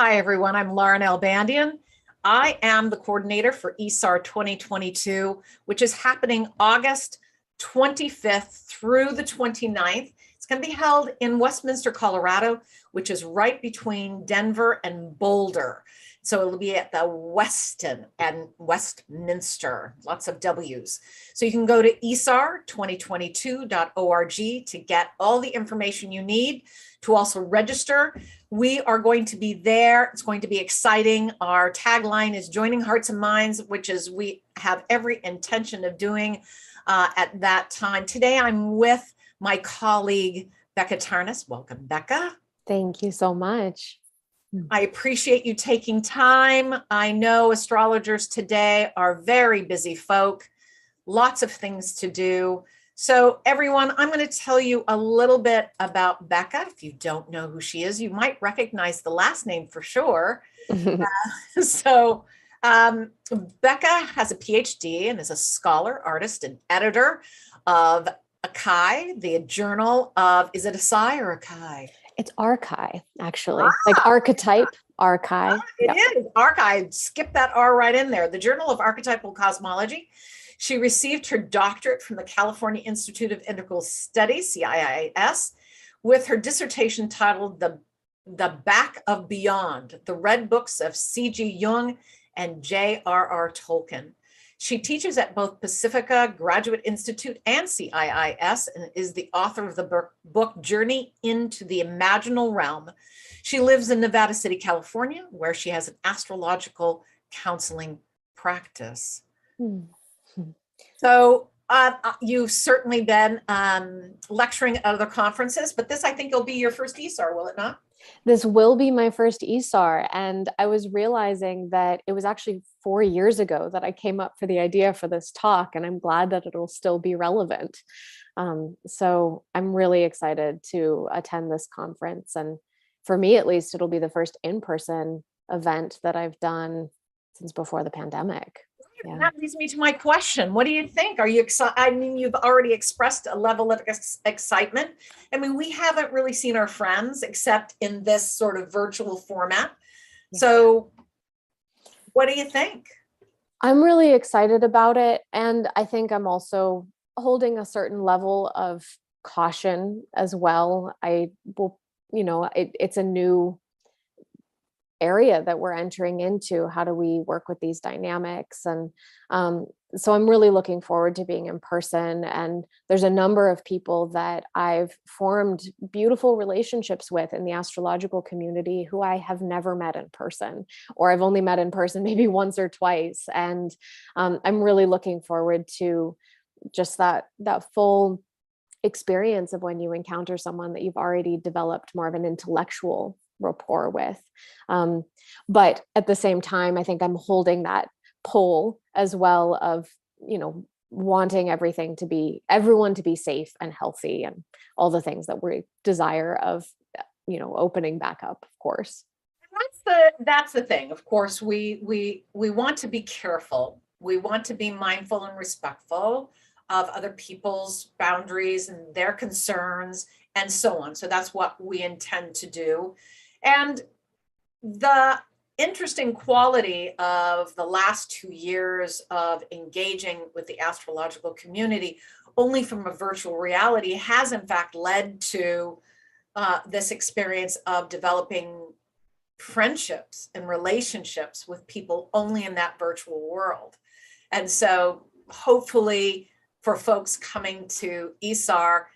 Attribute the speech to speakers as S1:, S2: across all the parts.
S1: Hi, everyone. I'm Lauren Albandian. I am the coordinator for ISAR 2022, which is happening August 25th through the 29th. It's going to be held in Westminster, Colorado, which is right between Denver and Boulder. So it'll be at the Weston and Westminster, lots of W's. So you can go to isar2022.org to get all the information you need to also register. We are going to be there. It's going to be exciting. Our tagline is joining hearts and minds, which is we have every intention of doing at that time. Today, I'm with my colleague, Becca Tarnas. Welcome, Becca.
S2: Thank you so much.
S1: I appreciate you taking time. I know astrologers today are very busy folk, lots of things to do. So everyone, I'm going to tell you a little bit about Becca. If you don't know who she is, you might recognize the last name for sure. So Becca has a PhD and is a scholar, artist, and editor of Akai, the journal of, is it Asai or Akai?
S2: It's archive, actually, like archetype, archive.
S1: It is archive. Skip that R right in there. The Journal of Archetypal Cosmology. She received her doctorate from the California Institute of Integral Studies, CIIS, with her dissertation titled The Back of Beyond, the Red Books of C.G. Jung and J.R.R. Tolkien. She teaches at both Pacifica Graduate Institute and CIIS and is the author of the book Journey into the Imaginal Realm. She lives in Nevada City, California, where she has an astrological counseling practice. So you've certainly been lecturing at other conferences, but this, I think, will be your first ISAR, will it not?
S2: This will be my first ISAR. And I was realizing that it was actually 4 years ago that I came up for the idea for this talk, and I'm glad that it'll still be relevant. So I'm really excited to attend this conference. And for me, at least, it'll be the first in-person event that I've done since before the pandemic.
S1: Yeah. That leads me to my question. What do you think? Are you excited? I mean, you've already expressed a level of excitement. I mean, we haven't really seen our friends except in this sort of virtual format. Yeah. So what do you think?
S2: I'm really excited about it. And I think I'm also holding a certain level of caution as well. I will, it's a new area that we're entering into. How do we work with these dynamics? And so I'm really looking forward to being in person. And there's a number of people that I've formed beautiful relationships with in the astrological community who I have never met in person, or I've only met in person maybe once or twice. And I'm really looking forward to just that full experience of when you encounter someone that you've already developed more of an intellectual rapport with. But at the same time, I think I'm holding that pull as well of, wanting everyone to be safe and healthy and all the things that we desire of, opening back up, of course.
S1: That's the thing. Of course, we want to be careful. We want to be mindful and respectful of other people's boundaries and their concerns and so on. So that's what we intend to do. And the interesting quality of the last 2 years of engaging with the astrological community, only from a virtual reality, has in fact led to this experience of developing friendships and relationships with people only in that virtual world. And so hopefully for folks coming to ISAR,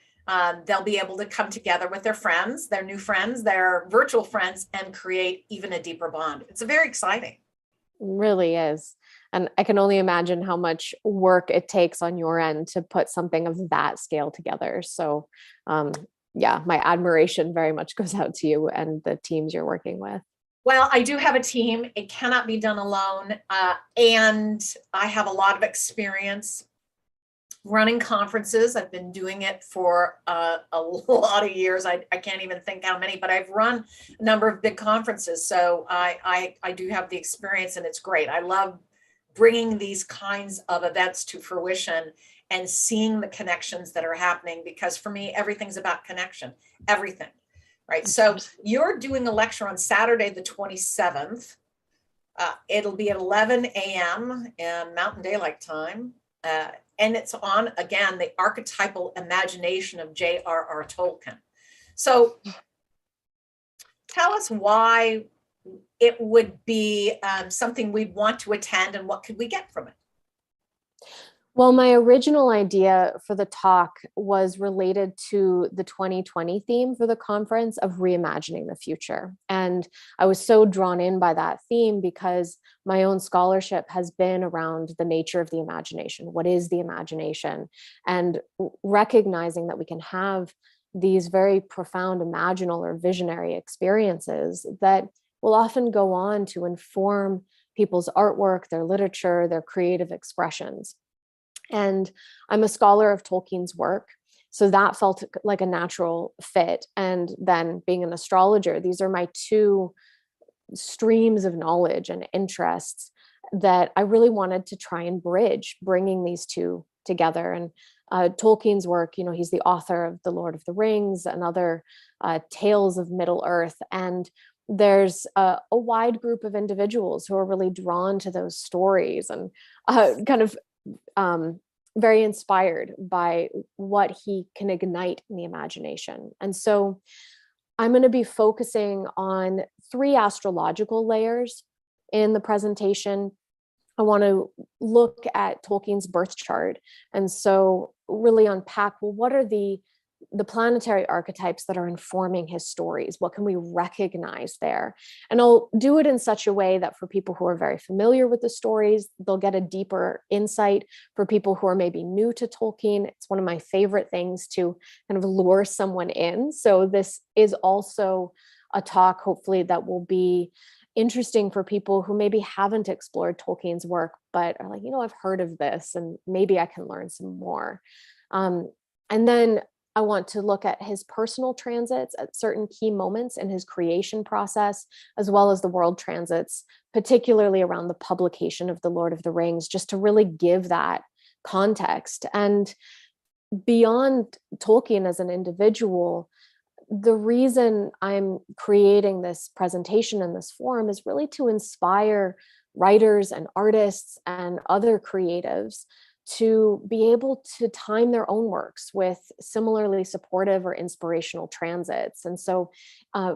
S1: they'll be able to come together with their friends, their new friends, their virtual friends, and create even a deeper bond. It's very exciting.
S2: It really is. And I can only imagine how much work it takes on your end to put something of that scale together. So my admiration very much goes out to you and the teams you're working with.
S1: Well, I do have a team. It cannot be done alone. And I have a lot of experience running conferences. I've been doing it for a lot of years. I can't even think how many, but I've run a number of big conferences. So I do have the experience, and it's great. I love bringing these kinds of events to fruition and seeing the connections that are happening, because for me, everything's about connection, everything. right? So you're doing a lecture on Saturday, the 27th. It'll be at 11 a.m. in Mountain Daylight Time. And it's on, again, the archetypal imagination of J.R.R. Tolkien. So tell us why it would be something we'd want to attend, and what could we get from it?
S2: Well, my original idea for the talk was related to the 2020 theme for the conference of reimagining the future. And I was so drawn in by that theme because my own scholarship has been around the nature of the imagination. What is the imagination? And recognizing that we can have these very profound imaginal or visionary experiences that will often go on to inform people's artwork, their literature, their creative expressions. And I'm a scholar of Tolkien's work, so that felt like a natural fit. And then being an astrologer, these are my two streams of knowledge and interests that I really wanted to try and bridge, bringing these two together. And Tolkien's work, he's the author of The Lord of the Rings and other tales of Middle Earth. And there's a wide group of individuals who are really drawn to those stories and kind of very inspired by what he can ignite in the imagination. And so I'm going to be focusing on 3 astrological layers in the presentation. I want to look at Tolkien's birth chart, and so really unpack, well, what are the planetary archetypes that are informing his stories? What can we recognize there? And I'll do it in such a way that for people who are very familiar with the stories, they'll get a deeper insight. For people who are maybe new to Tolkien, it's one of my favorite things to kind of lure someone in. So this is also a talk, hopefully, that will be interesting for people who maybe haven't explored Tolkien's work, but are like, I've heard of this and maybe I can learn some more. And then I want to look at his personal transits at certain key moments in his creation process, as well as the world transits, particularly around the publication of The Lord of the Rings, just to really give that context. And beyond Tolkien as an individual, the reason I'm creating this presentation in this forum is really to inspire writers and artists and other creatives to be able to time their own works with similarly supportive or inspirational transits. And so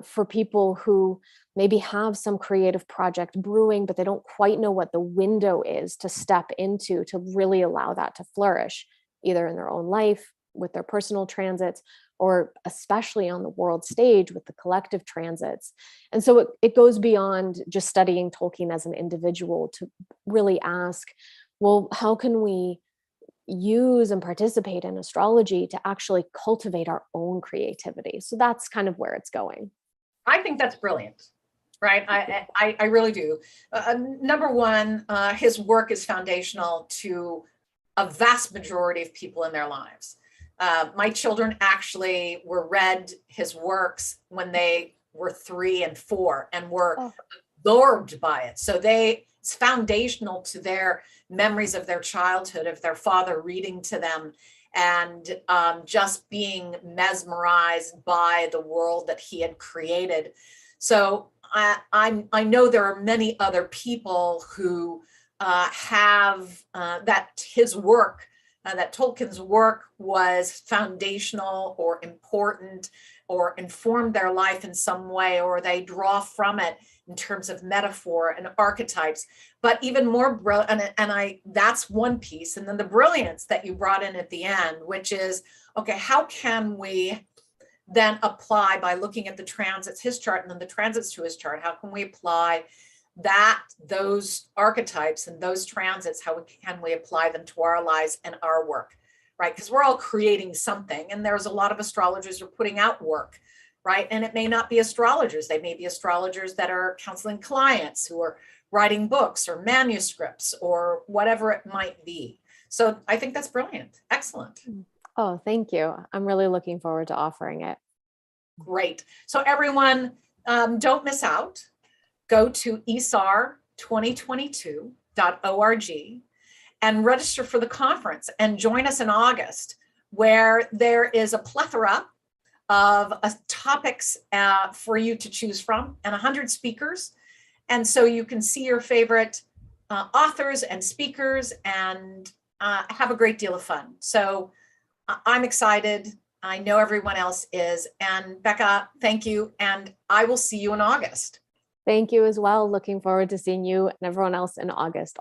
S2: for people who maybe have some creative project brewing, but they don't quite know what the window is to step into to really allow that to flourish, either in their own life, with their personal transits, or especially on the world stage with the collective transits. And so it goes beyond just studying Tolkien as an individual to really ask, well, how can we use and participate in astrology to actually cultivate our own creativity? So that's kind of where it's going.
S1: I think that's brilliant, right? I really do. Number one, his work is foundational to a vast majority of people in their lives. My children actually were read his works when they were 3 and 4 and were absorbed by it. So it's foundational to their memories of their childhood, of their father reading to them and just being mesmerized by the world that he had created. So I know there are many other people who have that his work, that Tolkien's work was foundational or important or informed their life in some way, or they draw from it in terms of metaphor and archetypes. But even more brilliant, and that's one piece. And then the brilliance that you brought in at the end, which is, okay, how can we then apply, by looking at the transits, his chart, and then the transits to his chart, how can we apply those archetypes and those transits, how can we apply them to our lives and our work, right? Because we're all creating something, and there's a lot of astrologers who are putting out work, right? And it may not be astrologers. They may be astrologers that are counseling clients who are writing books or manuscripts or whatever it might be. So I think that's brilliant. Excellent.
S2: Oh, thank you. I'm really looking forward to offering it.
S1: Great. So everyone, don't miss out. Go to isar2022.org and register for the conference and join us in August, where there is a plethora of topics for you to choose from, and 100 speakers. And so you can see your favorite authors and speakers and have a great deal of fun. So I'm excited. I know everyone else is. And Becca, thank you. And I will see you in August.
S2: Thank you as well. Looking forward to seeing you and everyone else in August.